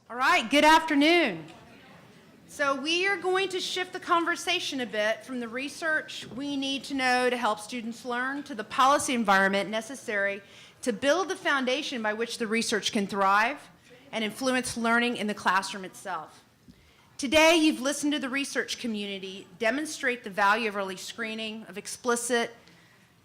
All right, good afternoon. So we are going to shift the conversation a bit from the research we need to know to help students learn to the policy environment necessary to build the foundation by which the research can thrive and influence learning in the classroom itself. Today, you've listened to the research community demonstrate the value of early screening, of explicit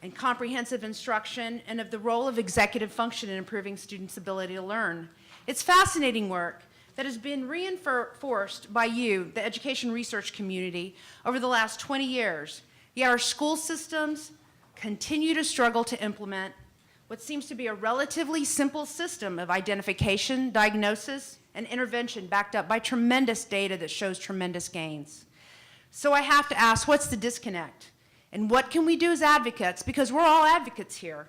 and comprehensive instruction, and of the role of executive function in improving students' ability to learn. It's fascinating work that has been reinforced by you, the education research community, over the last 20 years. Yet our school systems continue to struggle to implement what seems to be a relatively simple system of identification, diagnosis, and intervention backed up by tremendous data that shows tremendous gains. So I have to ask, what's the disconnect? And what can we do as advocates, because we're all advocates here,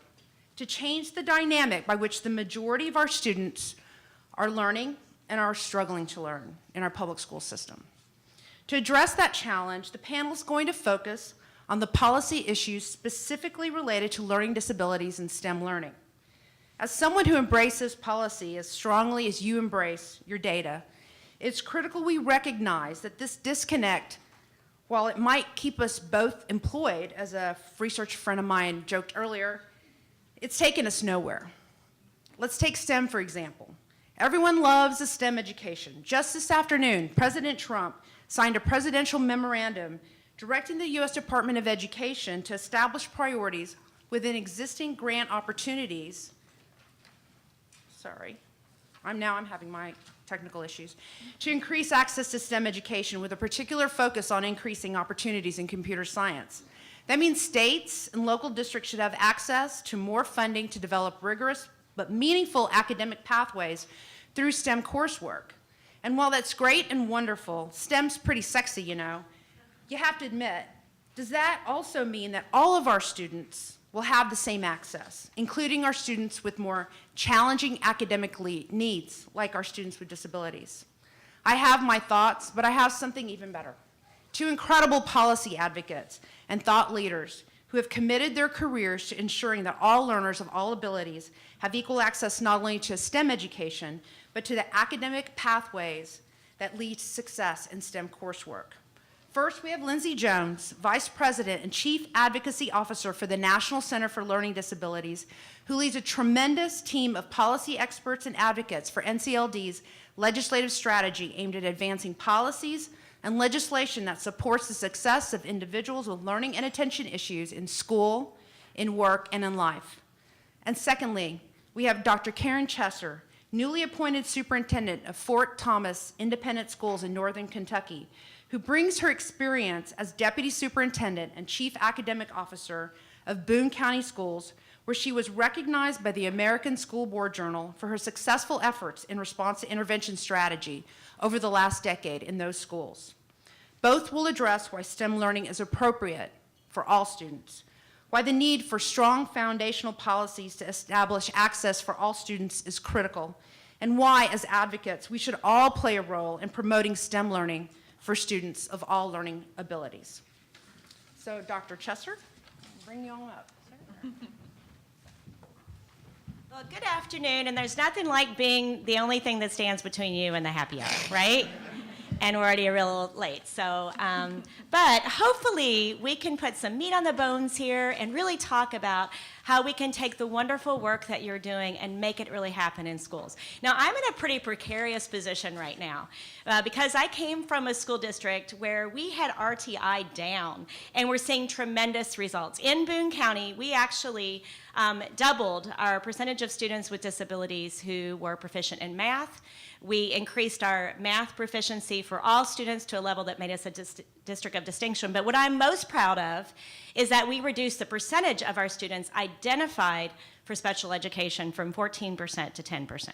to change the dynamic by which the majority of our students are learning and are struggling to learn in our public school system? To address that challenge, the panel is going to focus on the policy issues specifically related to learning disabilities and STEM learning. As someone who embraces policy as strongly as you embrace your data, it's critical we recognize that this disconnect, while it might keep us both employed, as a research friend of mine joked earlier, it's taken us nowhere. Let's take STEM, for example. Everyone loves a STEM education. Just this afternoon, President Trump signed a presidential memorandum directing the U.S. Department of Education to establish priorities within existing grant opportunities. I'm having my technical issues. To increase access to STEM education with a particular focus on increasing opportunities in computer science. That means states and local districts should have access to more funding to develop rigorous but meaningful academic pathways through STEM coursework. And while that's great and wonderful, STEM's pretty sexy, you know, you have to admit, does that also mean that all of our students will have the same access, including our students with more challenging academic needs, like our students with disabilities? I have my thoughts, but I have something even better. Two incredible policy advocates and thought leaders who have committed their careers to ensuring that all learners of all abilities have equal access not only to STEM education, but to the academic pathways that lead to success in STEM coursework. First, we have Lindsay Jones, Vice President and Chief Advocacy Officer for the National Center for Learning Disabilities, who leads a tremendous team of policy experts and advocates for NCLD's legislative strategy aimed at advancing policies and legislation that supports the success of individuals with learning and attention issues in school, in work, and in life. And secondly, we have Dr. Karen Cheser, newly appointed Superintendent of Fort Thomas Independent Schools in Northern Kentucky, who brings her experience as Deputy Superintendent and Chief Academic Officer of Boone County Schools, where she was recognized by the American School Board Journal for her successful efforts in response to intervention strategy over the last decade in those schools. Both will address why STEM learning is appropriate for all students, why the need for strong foundational policies to establish access for all students is critical, and why, as advocates, we should all play a role in promoting STEM learning for students of all learning abilities. So, Dr. Cheser, I'll bring you on up. Well, good afternoon, and there's nothing like being the only thing that stands between you and the happy hour, right? And we're already a little late, so, but hopefully we can put some meat on the bones here and really talk about how we can take the wonderful work that you're doing and make it really happen in schools. Now, I'm in a pretty precarious position right now because I came from a school district where we had RTI down and we're seeing tremendous results. In Boone County, we actually doubled our percentage of students with disabilities who were proficient in math. We increased our math proficiency for all students to a level that made us a district of distinction. But what I'm most proud of is that we reduced the percentage of our students identified for special education from 14% to 10%.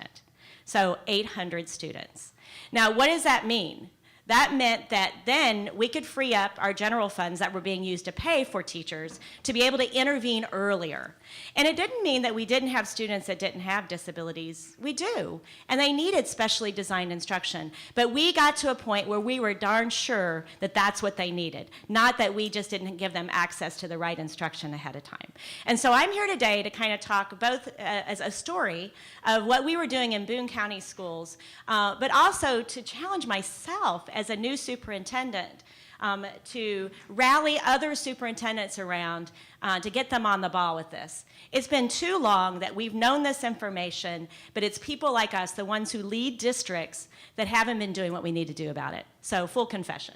So 800 students. Now, what does that mean? That meant that then we could free up our general funds that were being used to pay for teachers to be able to intervene earlier. And it didn't mean that we didn't have students that didn't have disabilities. We do. And they needed specially designed instruction. But we got to a point where we were darn sure that that's what they needed, not that we just didn't give them access to the right instruction ahead of time. And so I'm here today to kind of talk both as a story of what we were doing in Boone County schools, but also to challenge myself as a new superintendent to rally other superintendents around to get them on the ball with this. It's been too long that we've known this information, but it's people like us, the ones who lead districts, that haven't been doing what we need to do about it. So full confession.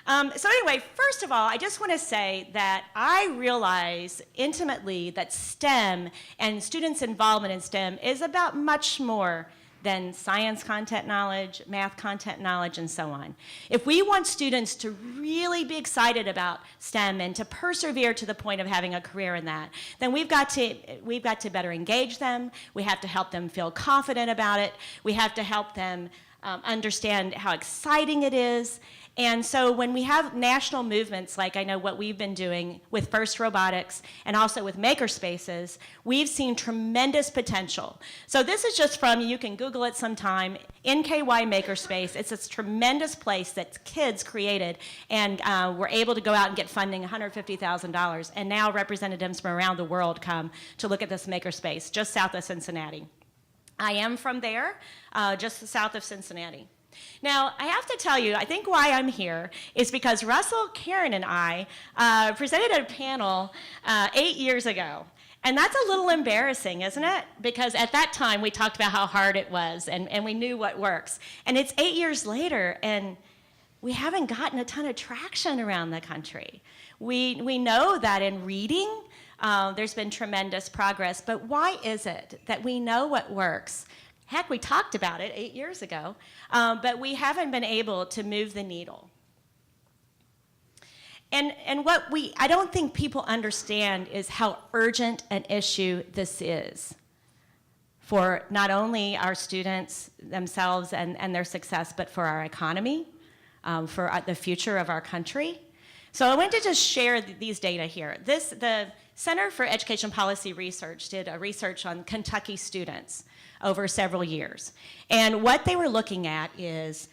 So anyway, first of all, I just want to say that I realize intimately that STEM and students' involvement in STEM is about much more than science content knowledge, math content knowledge, and so on. If we want students to really be excited about STEM and to persevere to the point of having a career in that, then we've got to better engage them. We have to help them feel confident about it. We have to help them understand how exciting it is. And so when we have national movements, like I know what we've been doing with FIRST Robotics and also with makerspaces, we've seen tremendous potential. So this is just from, you can Google it sometime, NKY Makerspace. It's this tremendous place that kids created and were able to go out and get funding, $150,000. And now representatives from around the world come to look at this makerspace just south of Cincinnati. I am from there, just south of Cincinnati. Now, I have to tell you, I think why I'm here is because Russell, Karen, and I presented at a panel 8 years ago. And that's a little embarrassing, isn't it? Because at that time, we talked about how hard it was, and we knew what works. And it's 8 years later, and we haven't gotten a ton of traction around the country. We know that in reading, there's been tremendous progress, but why is it that we know what works? Heck, we talked about it 8 years ago, but we haven't been able to move the needle. And what I don't think people understand is how urgent an issue this is for not only our students themselves and their success, but for our economy, for the future of our country. So I wanted to just share these data here. The Center for Education Policy Research did a research on Kentucky students over several years. And what they were looking at is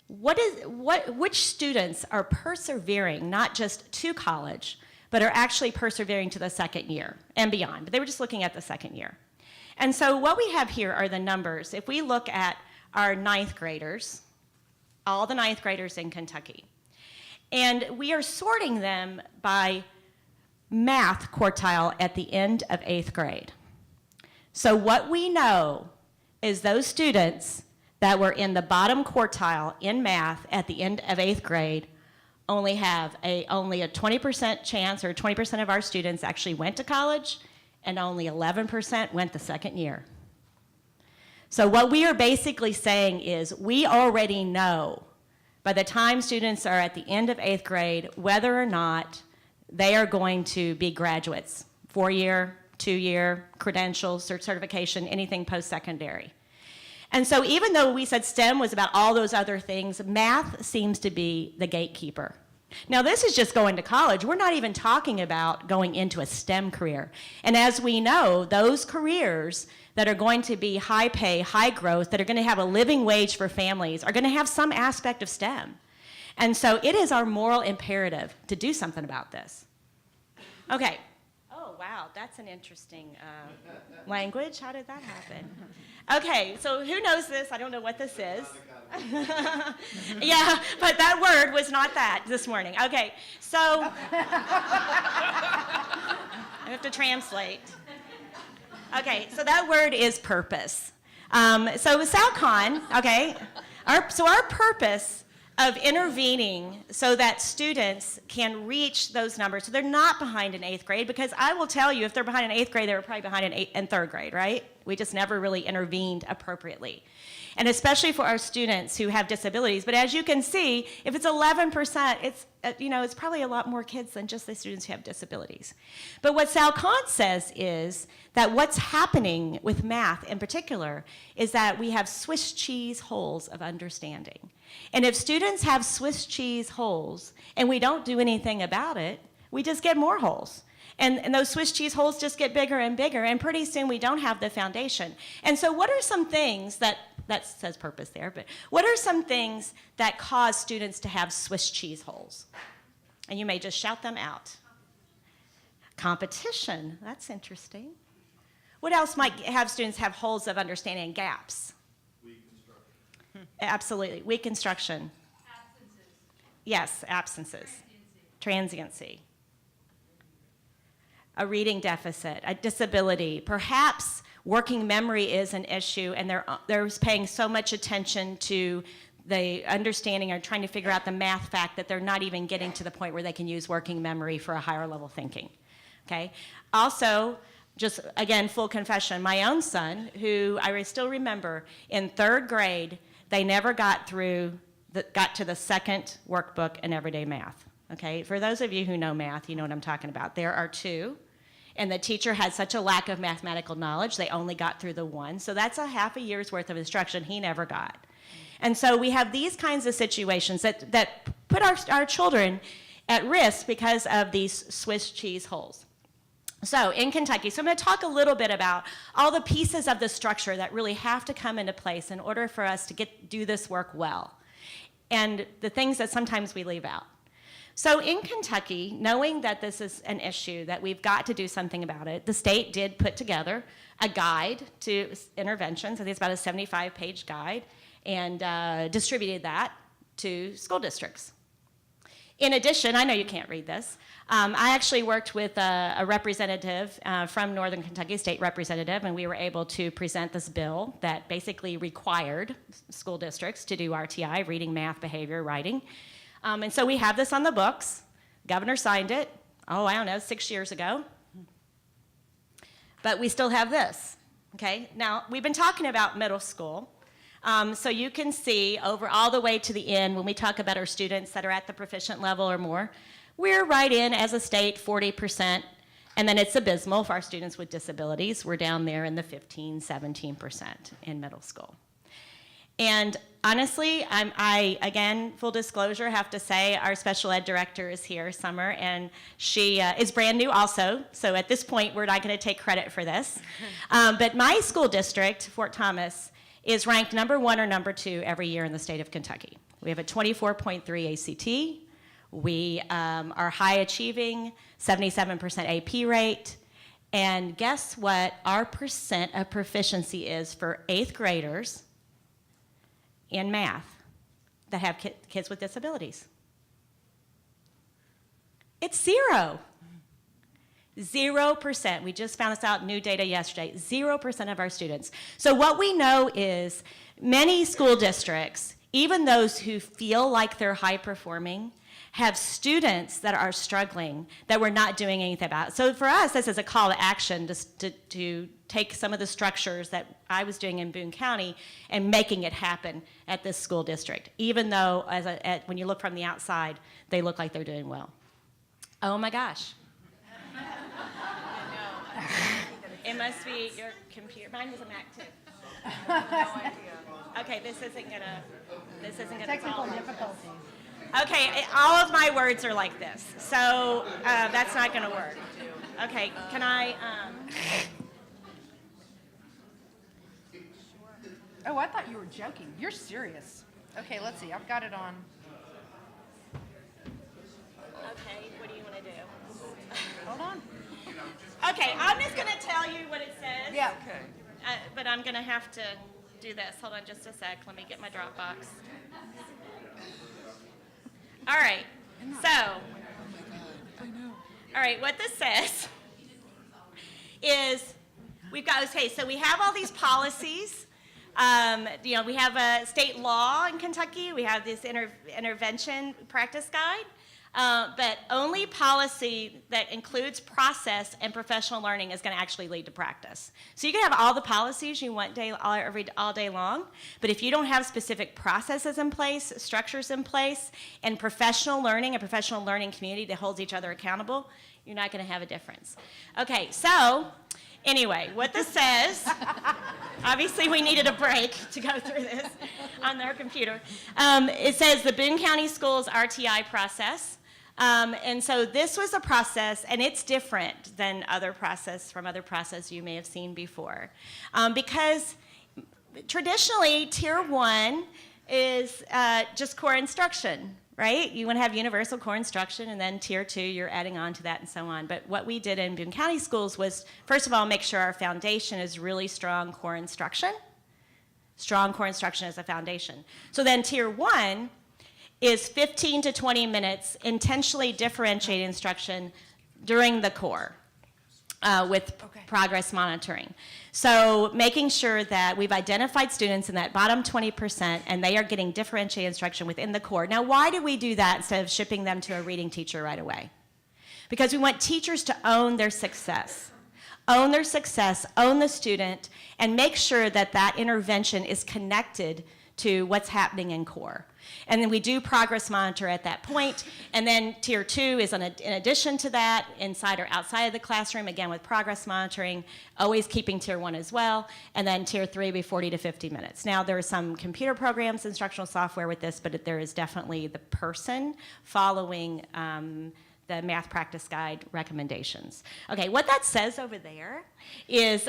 which students are persevering, not just to college, but are actually persevering to the second year and beyond. But they were just looking at the second year. And so what we have here are the numbers. If we look at our ninth graders, all the ninth graders in Kentucky, and we are sorting them by math quartile at the end of 8th grade. So what we know is those students that were in the bottom quartile in math at the end of 8th grade only have only a 20% chance, or 20% of our students actually went to college, and only 11% went the second year. So what we are basically saying is we already know by the time students are at the end of 8th grade whether or not they are going to be graduates, 4-year, 2-year, credentials, certification, anything post-secondary. And so even though we said STEM was about all those other things, math seems to be the gatekeeper. Now this is just going to college. We're not even talking about going into a STEM career. And as we know, those careers that are going to be high pay, high growth, that are going to have a living wage for families, are going to have some aspect of STEM. And so it is our moral imperative to do something about this. Okay. Oh, wow, that's an interesting language. How did that happen? Okay, so who knows this? I don't know what this is. Yeah, but that word was not that this morning. Okay, so I have to translate. Okay, so that word is purpose. So SalCon, okay, our purpose of intervening so that students can reach those numbers, so they're not behind in 8th grade, because I will tell you, if they're behind in 8th grade, they were probably behind in 3rd grade, right? We just never really intervened appropriately. And especially for our students who have disabilities. But as you can see, if it's 11%, it's probably a lot more kids than just the students who have disabilities. But what Sal Khan says is that what's happening with math in particular is that we have Swiss cheese holes of understanding. And if students have Swiss cheese holes and we don't do anything about it, we just get more holes. And those Swiss cheese holes just get bigger and bigger, and pretty soon we don't have the foundation. And so what are some things that says purpose there, but what are some things that cause students to have Swiss cheese holes? And you may just shout them out. Competition, that's interesting. What else might have students have holes of understanding and gaps? Weak instruction. Absolutely, weak instruction. Absences. Yes, absences. Transiency. A reading deficit, a disability, perhaps working memory is an issue, and they're paying so much attention to the understanding or trying to figure out the math fact that they're not even getting to the point where they can use working memory for a higher level thinking, okay? Also, just again, full confession, my own son, who I still remember, in 3rd grade, they never got to the second workbook in everyday math. Okay, for those of you who know math, you know what I'm talking about. There are 2, and the teacher had such a lack of mathematical knowledge, they only got through the 1. So that's a half a year's worth of instruction he never got. And so we have these kinds of situations that put our children at risk because of these Swiss cheese holes. So in Kentucky, so I'm going to talk a little bit about all the pieces of the structure that really have to come into place in order for us to do this work well, and the things that sometimes we leave out. So in Kentucky, knowing that this is an issue, that we've got to do something about it, the state did put together a guide to interventions. I think it's about a 75-page guide, and distributed that to school districts. In addition, I know you can't read this, I actually worked with a representative from Northern Kentucky, state representative, and we were able to present this bill that basically required school districts to do RTI, reading, math, behavior, writing. And so we have this on the books. Governor signed it, I don't know, 6 years ago. But we still have this, okay? Now, we've been talking about middle school. So you can see over all the way to the end, when we talk about our students that are at the proficient level or more, we're right in, as a state, 40%. And then it's abysmal for our students with disabilities. We're down there in the 15, 17% in middle school. And honestly, I again, full disclosure, have to say our special ed director is here, Summer, and she is brand new also. So at this point, we're not going to take credit for this. But my school district, Fort Thomas, is ranked number 1 or number 2 every year in the state of Kentucky. We have a 24.3 ACT. We are high achieving, 77% AP rate. And guess what our percent of proficiency is for 8th graders in math that have kids with disabilities? It's 0. 0%. We just found this out, new data yesterday. 0% of our students. So what we know is many school districts, even those who feel like they're high performing, have students that are struggling that we're not doing anything about. So for us, this is a call to action to take some of the structures that I was doing in Boone County and making it happen at this school district, even though when you look from the outside, they look like they're doing well. Oh my gosh. It must be your computer. Mine was a Mac too. No idea. Okay, this isn't gonna Technical solve it. difficulties. Okay, all of my words are like this, so that's not gonna work. Okay, can I? Oh, I thought you were joking. You're serious. Okay, let's see. I've got it on. Okay, what do you want to do? Hold on. Okay, I'm just gonna tell you what it says. Yeah. Okay. But I'm gonna have to do this. Hold on just a sec. Let me get my Dropbox. All right, so, all right, what this says is we've got, okay, so we have all these policies. We have a state law in Kentucky. We have this intervention practice guide. But only policy that includes process and professional learning is going to actually lead to practice. So you can have all the policies you want all day long, but if you don't have specific processes in place, structures in place, and professional learning, a professional learning community that holds each other accountable, you're not going to have a difference. Okay, so anyway, what this says, obviously we needed a break to go through this on their computer. It says the Boone County Schools RTI process. And so this was a process, and it's different than other process you may have seen before. Because traditionally, Tier 1 is just core instruction, right? You want to have universal core instruction, and then Tier 2, you're adding on to that and so on. But what we did in Boone County Schools was, first of all, make sure our foundation is really strong core instruction. Strong core instruction as a foundation. So then Tier 1 is 15 to 20 minutes intentionally differentiated instruction during the core with progress monitoring. So making sure that we've identified students in that bottom 20% and they are getting differentiated instruction within the core. Now, why do we do that instead of shipping them to a reading teacher right away? Because we want teachers to own their success. Own their success, own the student, and make sure that that intervention is connected to what's happening in core. And then we do progress monitor at that point. And then Tier 2 is in addition to that, inside or outside of the classroom, again with progress monitoring, always keeping Tier 1 as well. And then Tier 3 will be 40 to 50 minutes. Now, there are some computer programs, instructional software with this, but there is definitely the person following the math practice guide recommendations. Okay, what that says over there is,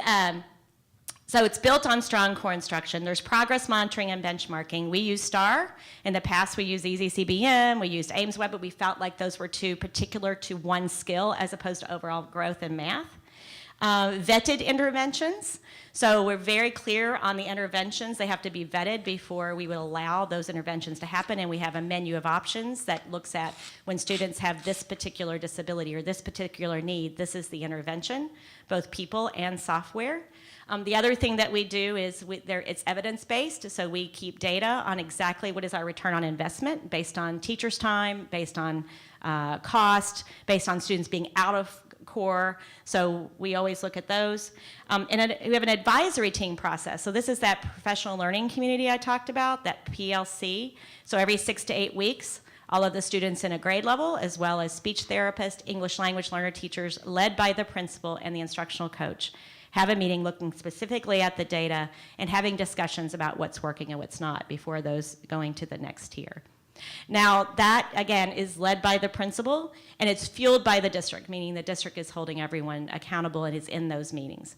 so it's built on strong core instruction. There's progress monitoring and benchmarking. We use STAR. In the past, we used EasyCBM, we used AIMSweb, but we felt like those were too particular to one skill as opposed to overall growth in math. Vetted interventions. So we're very clear on the interventions. They have to be vetted before we will allow those interventions to happen, and we have a menu of options that looks at when students have this particular disability or this particular need, this is the intervention, both people and software. The other thing that we do is it's evidence-based, so we keep data on exactly what is our return on investment based on teachers' time, based on cost, based on students being out of core, so we always look at those. And we have an advisory team process. So this is that professional learning community I talked about, that PLC. So every 6 to 8 weeks, all of the students in a grade level, as well as speech therapists, English language learner teachers, led by the principal and the instructional coach, have a meeting looking specifically at the data and having discussions about what's working and what's not before those going to the next tier. Now, that, again, is led by the principal, and it's fueled by the district, meaning the district is holding everyone accountable and is in those meetings.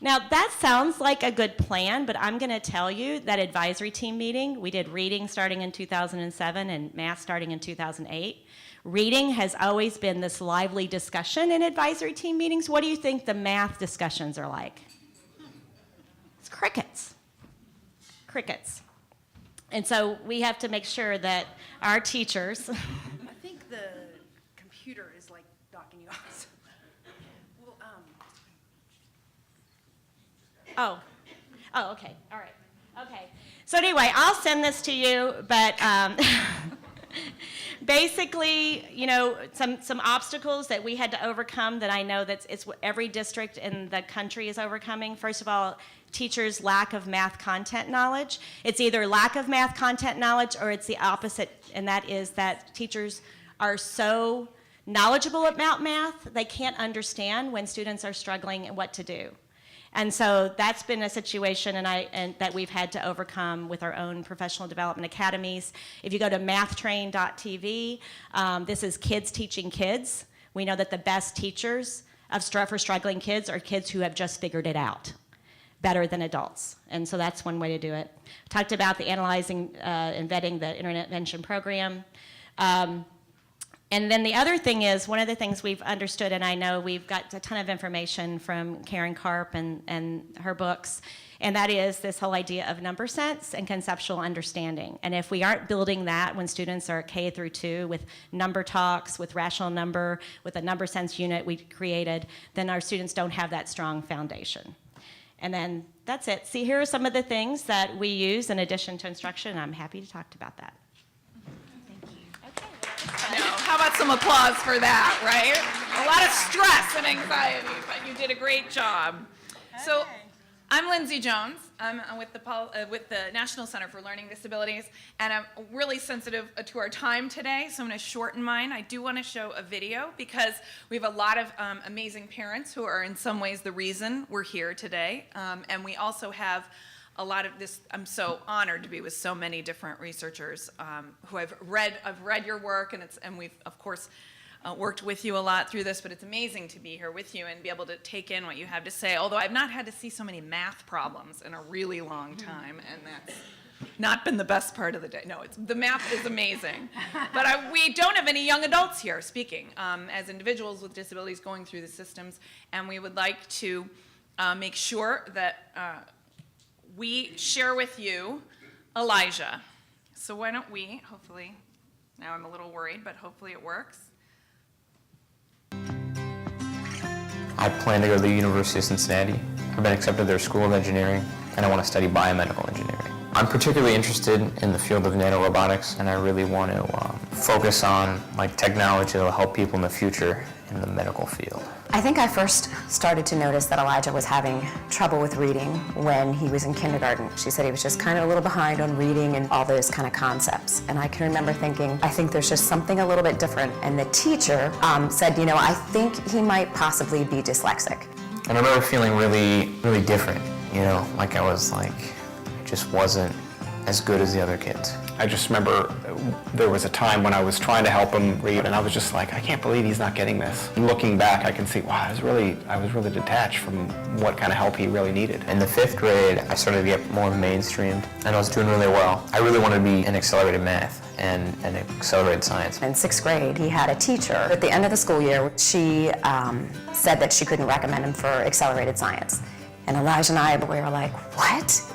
Now, that sounds like a good plan, but I'm going to tell you that advisory team meeting, we did reading starting in 2007 and math starting in 2008. Reading has always been this lively discussion in advisory team meetings. What do you think the math discussions are like? It's crickets. Crickets. And so we have to make sure that our teachers... I think the computer is like knocking you off. Well, Oh, okay, all right, okay. So anyway, I'll send this to you, but basically, you know, some obstacles that we had to overcome that I know that it's what every district in the country is overcoming. First of all, teachers' lack of math content knowledge. It's either lack of math content knowledge or it's the opposite, and that is that teachers are so knowledgeable about math, they can't understand when students are struggling and what to do. And so that's been a situation and that we've had to overcome with our own professional development academies. If you go to mathtrain.tv, this is kids teaching kids. We know that the best teachers for struggling kids are kids who have just figured it out better than adults. And so that's one way to do it. Talked about the analyzing and vetting the intervention program. And then the other thing is, one of the things we've understood, and I know we've got a ton of information from Karen Karp and her books, and that is this whole idea of number sense and conceptual understanding. And if we aren't building that when students are K through 2 with number talks, with rational number, with a number sense unit we created, then our students don't have that strong foundation. And then that's it. See, here are some of the things that we use in addition to instruction, and I'm happy to talk about that. no, how about got some applause for that, right? A lot of stress and anxiety, but you did a great job. So I'm Lindsay Jones. I'm with the National Center for Learning Disabilities, and I'm really sensitive to our time today, so I'm going to shorten mine. I do want to show a video because we have a lot of amazing parents who are in some ways the reason we're here today, and we also have a lot of this. I'm so honored to be with so many different researchers who I've read your work, and we've of course worked with you a lot through this, but it's amazing to be here with you and be able to take in what you have to say, although I've not had to see so many math problems in a really long time, and that's not been the best part of the day. No, the math is amazing. But we don't have any young adults here speaking as individuals with disabilities going through the systems, and we would like to make sure that we share with you Alijah. So why don't we, hopefully, now I'm a little worried, but hopefully it works. I plan to go to the University of Cincinnati. I've been accepted to their School of Engineering, and I want to study biomedical engineering. I'm particularly interested in the field of nanorobotics, and I really want to focus on technology that will help people in the future in the medical field. I think I first started to notice that Alijah was having trouble with reading when he was in kindergarten. She said he was just kind of a little behind on reading and all those kind of concepts. And I can remember thinking, I think there's just something a little bit different. And the teacher said, I think he might possibly be dyslexic. And I remember feeling really, really different, I just wasn't as good as the other kids. I just remember there was a time when I was trying to help him read, and I was just like, I can't believe he's not getting this. Looking back, I can see, wow, I was really detached from what kind of help he really needed. In the 5th grade, I started to get more mainstreamed, and I was doing really well. I really wanted to be in accelerated math and accelerated science. In 6th grade, he had a teacher. At the end of the school year, she said that she couldn't recommend him for accelerated science. And Alijah and I were like, what?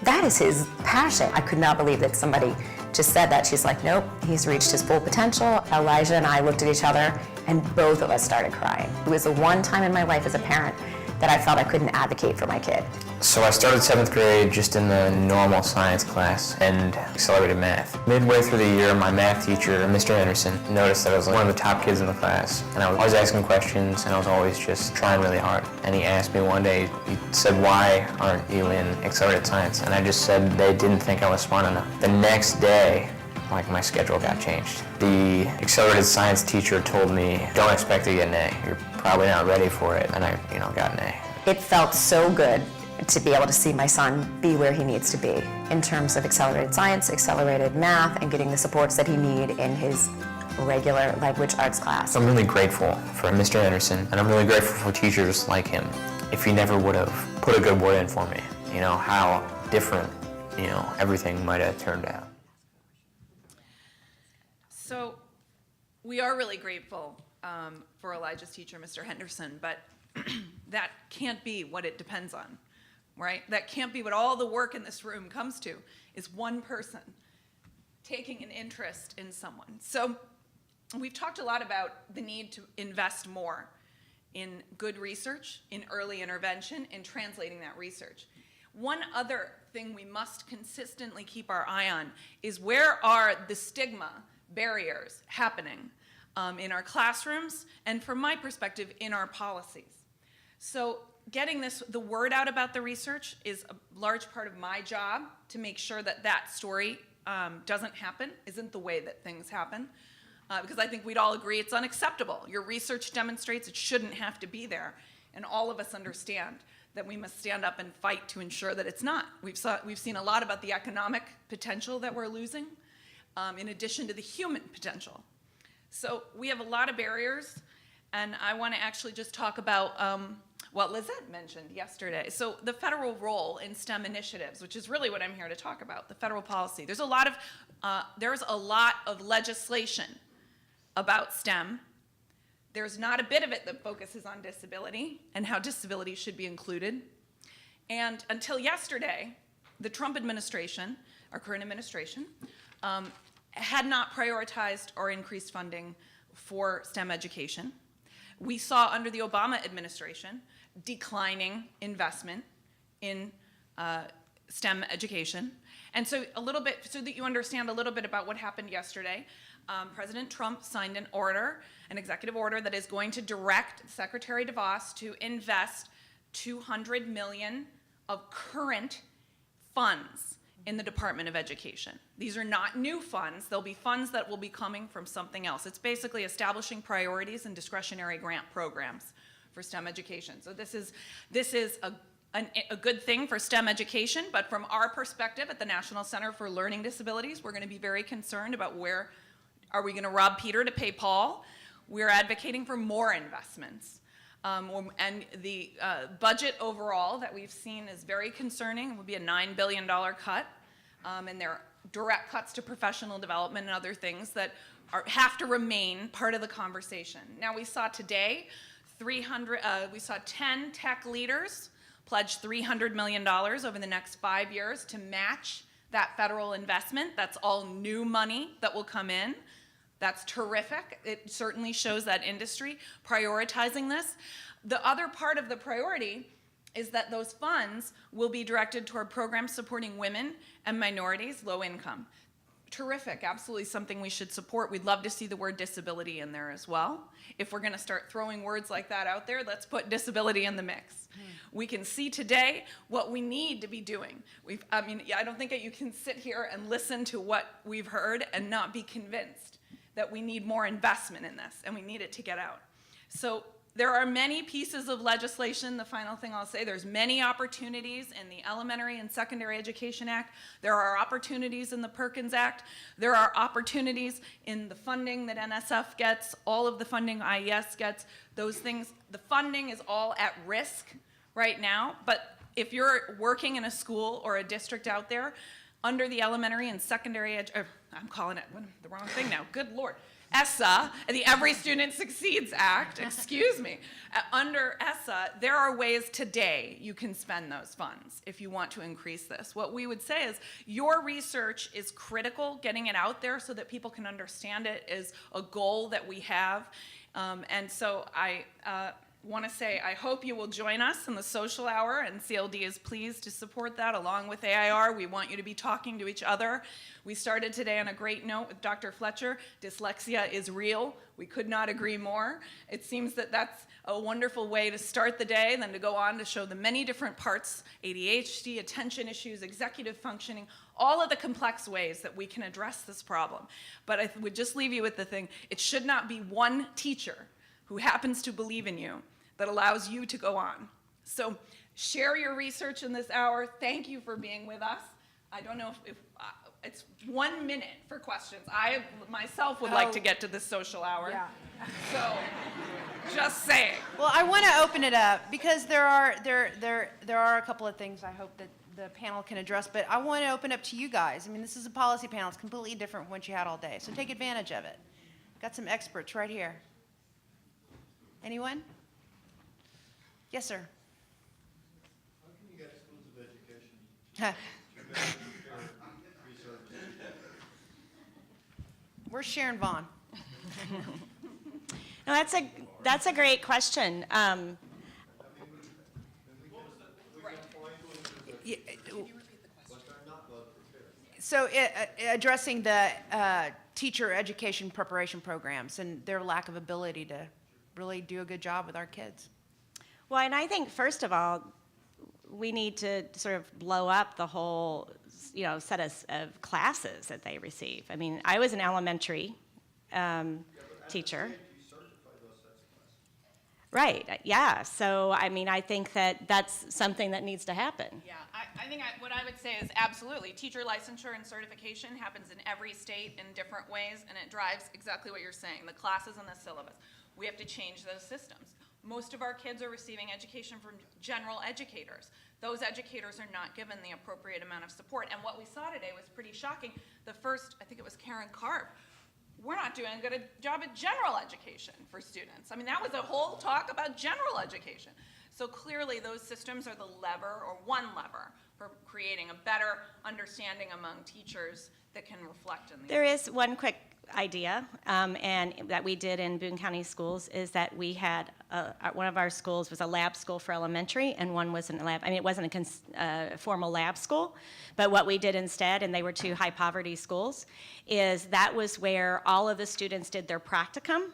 That is his passion. I could not believe that somebody just said that. She's like, nope, he's reached his full potential. Alijah and I looked at each other, and both of us started crying. It was the one time in my life as a parent that I felt I couldn't advocate for my kid. So I started 7th grade just in the normal science class and accelerated math. Midway through the year, my math teacher, Mr. Anderson, noticed that I was one of the top kids in the class, and I was always asking questions, and I was always just trying really hard. And he asked me one day, he said, why aren't you in accelerated science? And I just said they didn't think I was smart enough. The next day, my schedule got changed. The accelerated science teacher told me, don't expect to get an A. You're probably not ready for it. And I, got an A. It felt so good to be able to see my son be where he needs to be in terms of accelerated science, accelerated math, and getting the supports that he needs in his regular language arts class. I'm really grateful for Mr. Anderson, and I'm really grateful for teachers like him. If he never would have put a good word in for me, how different, everything might have turned out. So we are really grateful for Alijah's teacher, Mr. Henderson, but that can't be what it depends on, right? That can't be what all the work in this room comes to, is one person taking an interest in someone. So we've talked a lot about the need to invest more in good research, in early intervention, in translating that research. One other thing we must consistently keep our eye on is where are the stigma barriers happening in our classrooms, and from my perspective, in our policies. So getting the word out about the research is a large part of my job, to make sure that that story doesn't happen, isn't the way that things happen, because I think we'd all agree it's unacceptable. Your research demonstrates it shouldn't have to be there, and all of us understand that we must stand up and fight to ensure that it's not. We've seen a lot about the economic potential that we're losing, in addition to the human potential. So we have a lot of barriers, and I want to actually just talk about what Lizzette mentioned yesterday. So the federal role in STEM initiatives, which is really what I'm here to talk about, the federal policy. There's a lot of legislation about STEM. There's not a bit of it that focuses on disability and how disability should be included. And until yesterday, the Trump administration, our current administration, had not prioritized or increased funding for STEM education. We saw under the Obama administration declining investment in STEM education. And so so that you understand a little bit about what happened yesterday, President Trump signed an executive order that is going to direct Secretary DeVos to invest $200 million of current funds in the Department of Education. These are not new funds. They'll be funds that will be coming from something else. It's basically establishing priorities and discretionary grant programs for STEM education. So this is a good thing for STEM education, but from our perspective at the National Center for Learning Disabilities, we're going to be very concerned about where are we going to rob Peter to pay Paul. We're advocating for more investments. And the budget overall that we've seen is very concerning. It would be a $9 billion cut, and there are direct cuts to professional development and other things that have to remain part of the conversation. Now, we saw today, we saw 10 tech leaders pledge $300 million over the next 5 years to match that federal investment. That's all new money that will come in. That's terrific. It certainly shows that industry prioritizing this. The other part of the priority is that those funds will be directed toward programs supporting women and minorities, low income. Terrific, absolutely something we should support. We'd love to see the word disability in there as well. If we're gonna start throwing words like that out there, let's put disability in the mix. We can see today what we need to be doing. I don't think that you can sit here and listen to what we've heard and not be convinced that we need more investment in this, and we need it to get out. So there are many pieces of legislation. The final thing I'll say, there's many opportunities in the Elementary and Secondary Education Act. There are opportunities in the Perkins Act. There are opportunities in the funding that NSF gets, all of the funding IES gets. Those things, the funding is all at risk right now, but if you're working in a school or a district out there, under the Elementary and Secondary I'm calling it the wrong thing now, good Lord. ESSA, the Every Student Succeeds Act, excuse me. Under ESSA, there are ways today you can spend those funds if you want to increase this. What we would say is your research is critical, getting it out there so that people can understand it is a goal that we have. And so I want to say I hope you will join us in the social hour, and NCLD is pleased to support that along with AIR. We want you to be talking to each other. We started today on a great note with Dr. Fletcher. Dyslexia is real. We could not agree more. It seems that that's a wonderful way to start the day, then to go on to show the many different parts, ADHD, attention issues, executive functioning, all of the complex ways that we can address this problem. But I would just leave you with the thing, it should not be one teacher who happens to believe in you that allows you to go on. So share your research in this hour. Thank you for being with us. I don't know if it's 1 minute for questions. I myself would like to get to this social hour. Yeah. So just saying. Well, I want to open it up because there are a couple of things I hope that the panel can address, but I want to open up to you guys. I mean, this is a policy panel. It's completely different from what you had all day, so take advantage of it. Got some experts right here. Anyone? Yes, sir. How can you get schools of education to better share research? Where's Sharon Vaughn? No, that's a great question. So addressing the teacher education preparation programs and their lack of ability to really do a good job with our kids. Well, and I think, first of all, we need to sort of blow up the whole, set of classes that they receive. I mean, I was an elementary teacher. Right, yeah. So, I mean, I think that that's something that needs to happen. Yeah, I think what I would say is absolutely. Teacher licensure and certification happens in every state in different ways, and it drives exactly what you're saying, the classes and the syllabus. We have to change those systems. Most of our kids are receiving education from general educators. Those educators are not given the appropriate amount of support. And what we saw today was pretty shocking. The first, I think it was Karen Karp, we're not doing a good job at general education for students. I mean, that was a whole talk about general education. So clearly those systems are the lever, or one lever, for creating a better understanding among teachers that can reflect in the There is one quick idea, and that we did in Boone County Schools, is that we had one of our schools was a lab school for elementary, and one wasn't a lab. I mean, it wasn't a formal lab school, but what we did instead, and they were two high poverty schools, is that was where all of the students did their practicum,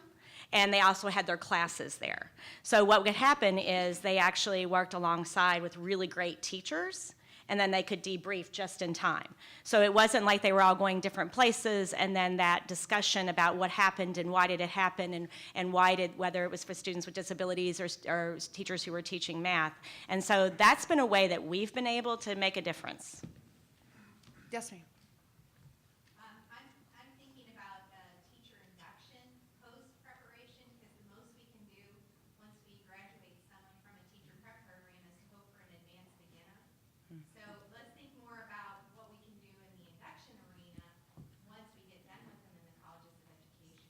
and they also had their classes there. So what would happen is they actually worked alongside with really great teachers, and then they could debrief just in time. So it wasn't like they were all going different places, and then that discussion about what happened and why did it happen, and whether it was for students with disabilities or teachers who were teaching math. And so that's been a way that we've been able to make a difference. Yes, ma'am. I'm thinking about teacher induction, post-preparation, because the most we can do once we graduate someone from a teacher prep program is to hope for an advanced beginner. So let's think more about what we can do in the induction arena once we get done with them in the colleges of education.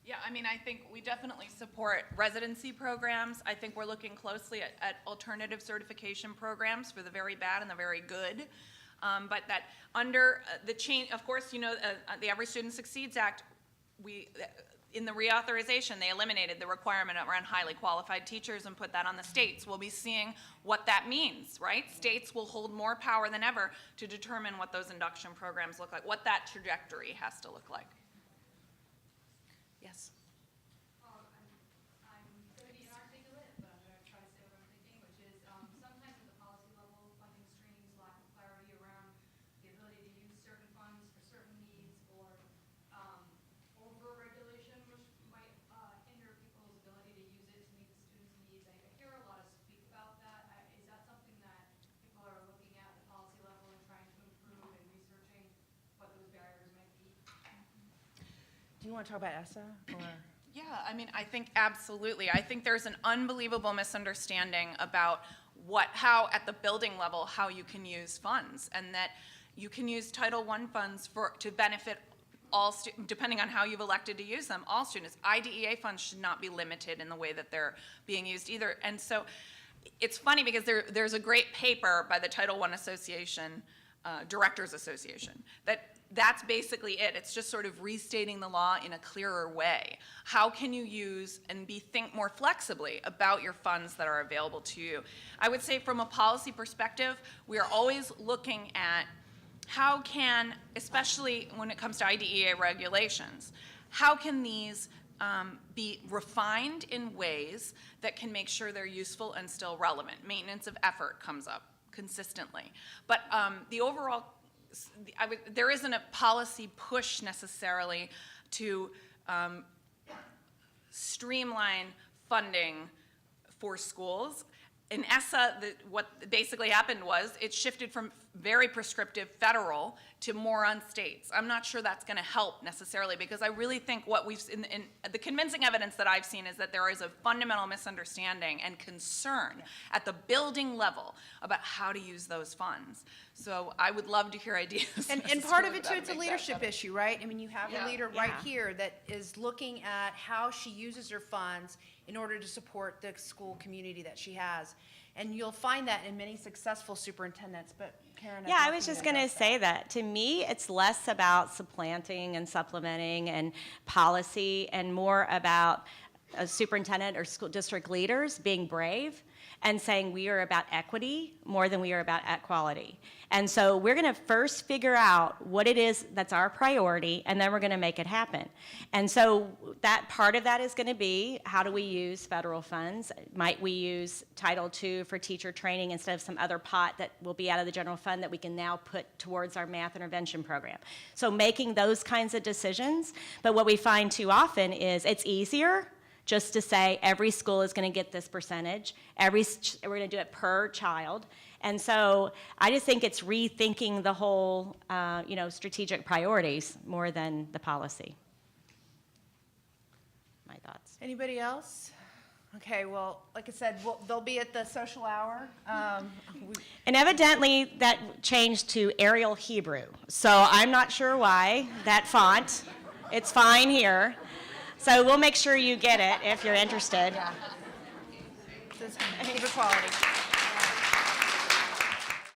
Yeah, I mean, I think we definitely support residency programs. I think we're looking closely at alternative certification programs for the very bad and the very good. But that under the change, of course, you know, the Every Student Succeeds Act, in the reauthorization, they eliminated the requirement around highly qualified teachers and put that on the states. We'll be seeing what that means, right? States will hold more power than ever to determine what those induction programs look like, what that trajectory has to look like. Yes. I'm going to be inarticulate, but I'm going to try to say what I'm thinking, which is sometimes at the policy level, funding streams, lack of clarity around the ability to use certain funds for certain needs, or over-regulation, which might hinder people's ability to use it to meet the students' needs. I hear a lot of speak about that. Is that something that people are looking at the policy level and trying to improve and researching what those barriers might be? Do you want to talk about ESSA, or? Yeah, I mean, I think absolutely. I think there's an unbelievable misunderstanding about how at the building level, how you can use funds, and that you can use Title I funds to benefit all students, depending on how you've elected to use them, all students. IDEA funds should not be limited in the way that they're being used either. And so it's funny because there's a great paper by the Title I Association, Directors Association, that's basically it. It's just sort of restating the law in a clearer way. How can you use and think more flexibly about your funds that are available to you? I would say from a policy perspective, we are always looking at how can, especially when it comes to IDEA regulations, how can these be refined in ways that can make sure they're useful and still relevant? Maintenance of effort comes up consistently. But the overall, there isn't a policy push necessarily to streamline funding for schools. In ESSA, what basically happened was it shifted from very prescriptive federal to more on states. I'm not sure that's going to help necessarily, because I really think what we've in the convincing evidence that I've seen is that there is a fundamental misunderstanding and concern at the building level about how to use those funds. So I would love to hear ideas. And part of it too, it's a leadership issue, right? I mean, you have a leader right here that is looking at how she uses her funds in order to support the school community that she has. And you'll find that in many successful superintendents, but Karen. Yeah, I was just going to say that. To me, it's less about supplanting and supplementing and policy and more about a superintendent or school district leaders being brave and saying we are about equity more than we are about equality. And so we're going to first figure out what it is that's our priority, and then we're going to make it happen. And so that part of that is going to be, how do we use federal funds? Might we use Title II for teacher training instead of some other pot that will be out of the general fund that we can now put towards our math intervention program? So making those kinds of decisions. But what we find too often is it's easier just to say every school is going to get this percentage. We're going to do it per child. And so I just think it's rethinking the whole, strategic priorities more than the policy. My thoughts. Anybody else? Okay, well, like I said, they'll be at the social hour. And evidently that changed to Arial Hebrew. So I'm not sure why, that font. It's fine here. So we'll make sure you get it if you're interested. This is for quality.